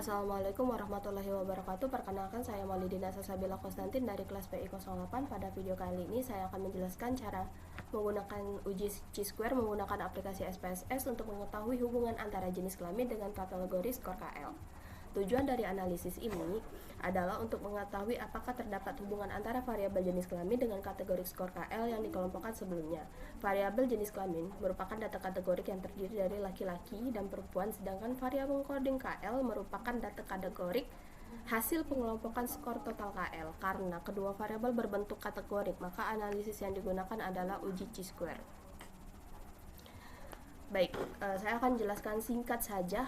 Assalamualaikum warahmatullahi wabarakatuh. Perkenalkan, saya Maulidina Salsabila Konstantin dari kelas PI 08. Pada video kali ini saya akan menjelaskan cara menggunakan uji chi-square menggunakan aplikasi SPSS untuk mengetahui hubungan antara jenis kelamin dengan kategori skor KL. Tujuan dari analisis ini adalah untuk mengetahui apakah terdapat hubungan antara variabel jenis kelamin dengan kategori skor KL yang dikelompokkan sebelumnya. Variabel jenis kelamin merupakan data kategorik yang terdiri dari laki-laki dan perempuan, sedangkan variabel coding KL merupakan data kategorik hasil pengelompokan skor total KL. Karena kedua variabel berbentuk kategorik, maka analisis yang digunakan adalah uji chi-square. Baik, saya akan jelaskan singkat saja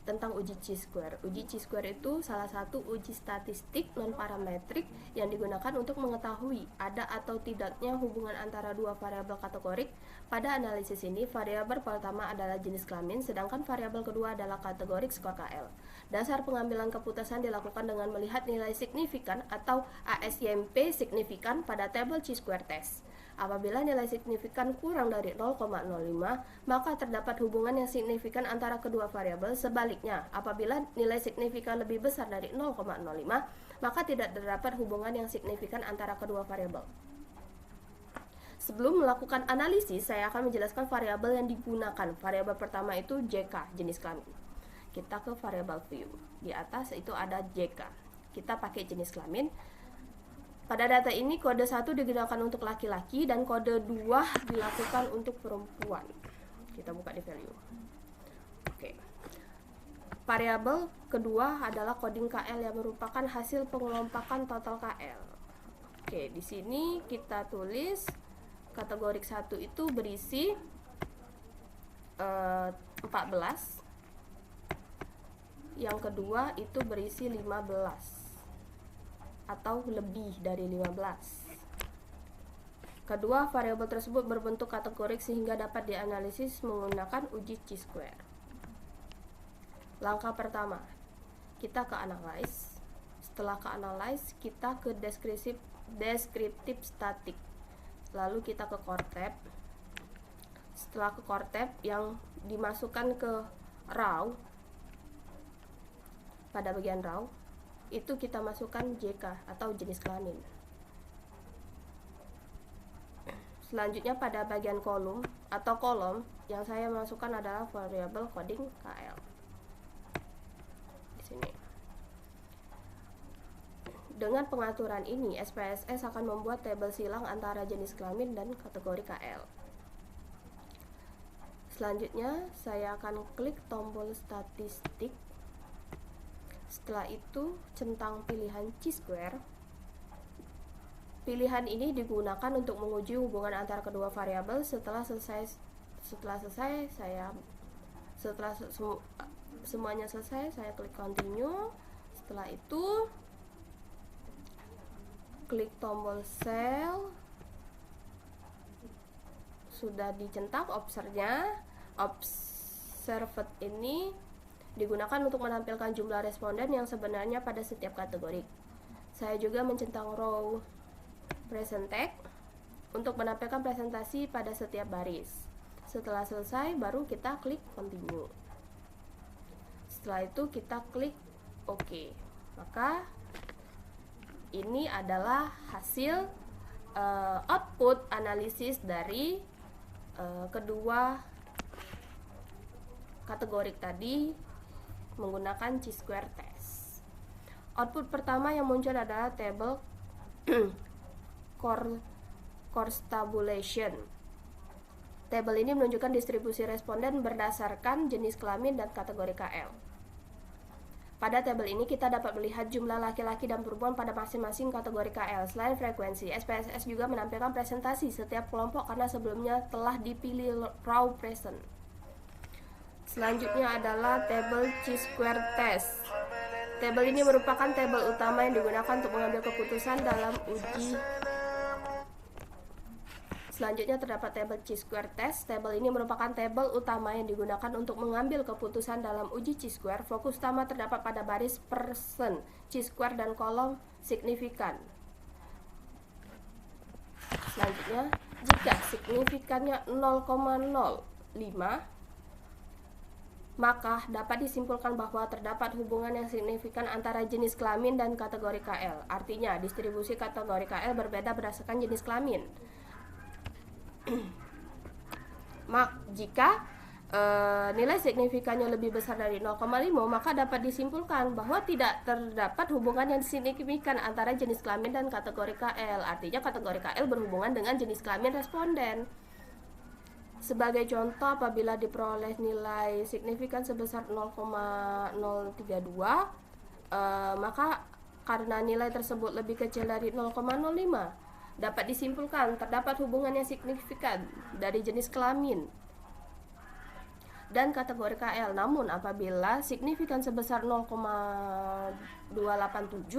tentang uji chi-square. Uji chi-square itu salah satu uji statistik non-parametrik yang digunakan untuk mengetahui ada atau tidaknya hubungan antara dua variabel kategorik. Pada analisis ini, variabel pertama adalah jenis kelamin, sedangkan variabel kedua adalah kategorik skor KL. Dasar pengambilan keputusan dilakukan dengan melihat nilai signifikan atau ASYMP signifikan pada tabel chi-square test. Apabila nilai signifikan kurang dari 0,05, maka terdapat hubungan yang signifikan antara kedua variabel. Sebaliknya, apabila nilai signifikan lebih besar dari 0,05, maka tidak terdapat hubungan yang signifikan antara kedua variabel. Sebelum melakukan analisis, saya akan menjelaskan variabel yang digunakan. Variabel pertama itu JK, jenis kelamin. Kita ke variabel view. Di atas itu ada JK. Kita pakai jenis kelamin. Pada data ini, kode 1 digunakan untuk laki-laki dan kode 2 dilakukan untuk perempuan. Kita buka di value. Oke. Variabel kedua adalah coding KL yang merupakan hasil pengelompokan total KL. Oke, di sini kita tulis kategorik 1 itu berisi 14. Yang kedua itu berisi 15. Atau lebih dari 15. Kedua variabel tersebut berbentuk kategorik sehingga dapat dianalisis menggunakan uji chi-square. Langkah pertama, kita ke analyze. Setelah ke analyze, kita ke descriptive static. Lalu kita ke core tab. Setelah ke core tab yang dimasukkan ke raw, pada bagian raw itu kita masukkan JK atau jenis kelamin. Selanjutnya pada bagian kolom atau kolom yang saya masukkan adalah variabel coding KL. Di sini. Dengan pengaturan ini, SPSS akan membuat tabel silang antara jenis kelamin dan kategori KL. Selanjutnya, saya akan klik tombol statistik. Setelah itu, centang pilihan chi-square. Pilihan ini digunakan untuk menguji hubungan antara kedua variabel. Setelah semuanya selesai, saya klik continue. Setelah itu, klik tombol cell. Sudah dicentang observed ini digunakan untuk menampilkan jumlah responden yang sebenarnya pada setiap kategori. Saya juga mencentang row present tag untuk menampilkan presentasi pada setiap baris. Setelah selesai, baru kita klik continue. Setelah itu kita klik OK. Maka ini adalah hasil output analisis dari kedua kategorik tadi menggunakan chi-square test. Output pertama yang muncul adalah tabel course tabulation. Tabel ini menunjukkan distribusi responden berdasarkan jenis kelamin dan kategori KL. Pada tabel ini kita dapat melihat jumlah laki-laki dan perempuan pada masing-masing kategori KL. Selain frekuensi, SPSS juga menampilkan presentasi setiap kelompok karena sebelumnya telah dipilih raw present. Selanjutnya adalah tabel chi-square test. Tabel ini merupakan tabel utama yang digunakan untuk mengambil keputusan dalam uji. Selanjutnya terdapat tabel chi-square test. Tabel ini merupakan tabel utama yang digunakan untuk mengambil keputusan dalam uji chi-square. Fokus utama terdapat pada baris persen chi-square dan kolom signifikan. Selanjutnya, jika signifikannya 0,05, maka dapat disimpulkan bahwa terdapat hubungan yang signifikan antara jenis kelamin dan kategori KL. Artinya, distribusi kategori KL berbeda berdasarkan jenis kelamin. Jika nilai signifikannya lebih besar dari 0,5, maka dapat disimpulkan bahwa tidak terdapat hubungan yang signifikan antara jenis kelamin dan kategori KL. Artinya kategori KL berhubungan dengan jenis kelamin responden. Sebagai contoh, apabila diperoleh nilai signifikan sebesar 0,032, maka karena nilai tersebut lebih kecil dari 0,05, dapat disimpulkan terdapat hubungan yang signifikan dari jenis kelamin dan kategori KL. Namun apabila signifikan sebesar 0,287,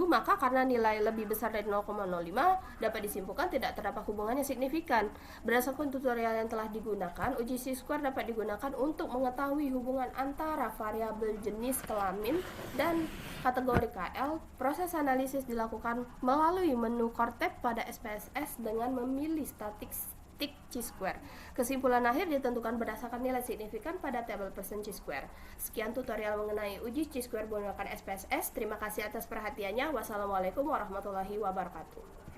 maka karena nilai lebih besar dari 0,05, dapat disimpulkan tidak terdapat hubungan yang signifikan. Berdasarkan tutorial yang telah digunakan, uji chi-square dapat digunakan untuk mengetahui hubungan antara variabel jenis kelamin dan kategori KL. Proses analisis dilakukan melalui menu CORTEP pada SPSS dengan memilih statistik chi-square. Kesimpulan akhir ditentukan berdasarkan nilai signifikan pada tabel persen chi-square. Sekian tutorial mengenai uji chi-square menggunakan SPSS. Terima kasih atas perhatiannya. Wassalamualaikum warahmatullahi wabarakatuh.